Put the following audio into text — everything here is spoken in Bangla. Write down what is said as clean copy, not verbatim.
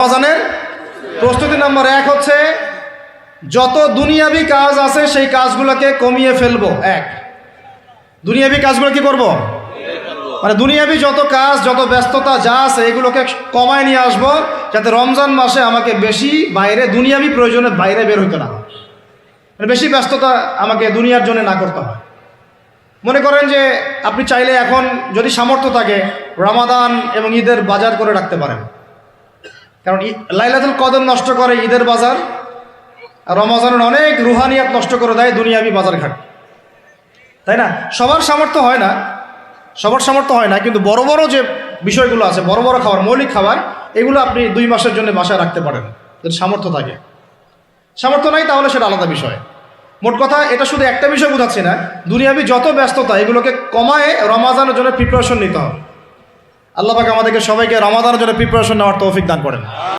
রমজানের প্রস্তুতি নম্বর 1 হচ্ছে যত দুনিয়াবি কাজ আছে সেই কাজগুলোকে কমিয়ে ফেলবো। দুনিয়াবি কাজগুলো কি করব? মানে দুনিয়াবি যত কাজ, যত ব্যস্ততা যা আছে এগুলোকে কমায় নিয়ে আসবো, যাতে রমজান মাসে আমাকে বেশি বাইরে দুনিয়াবি প্রয়োজনের বাইরে বের হইতে না হয়, মানে বেশি ব্যস্ততা আমাকে দুনিয়ার জন্য না করতে হয়। মনে করেন যে আপনি চাইলে এখন যদি সামর্থ্য থাকে রমাদান এবং ঈদের বাজার করে রাখতে পারেন, কারণ লাইলাতুল কদর নষ্ট করে ঈদের বাজার, আর রমজানের অনেক রুহানিয়াত নষ্ট করে দেয় দুনিয়াবি বাজার ঘাট, তাই না? সবার সামর্থ্য হয় না, কিন্তু বড় বড় যে বিষয়গুলো আছে, বড় বড় খাবার, মৌলিক খাবার, এগুলো আপনি 2 মাসের জন্য বাসায় রাখতে পারেন যদি সামর্থ্য থাকে। সামর্থ্য নাই তাহলে সেটা আলাদা বিষয়। মোট কথা এটা শুধু একটা বিষয় বোঝাচ্ছি না, দুনিয়াবি যত ব্যস্ততা এগুলোকে কমায় রমাদানের জন্য প্রিপারেশন নিতে হবে। আল্লাহ পাক আমাদেরকে সবাইকে রমাদানের জন্য প্রিপারেশন নেওয়ার তৌফিক দান করেন।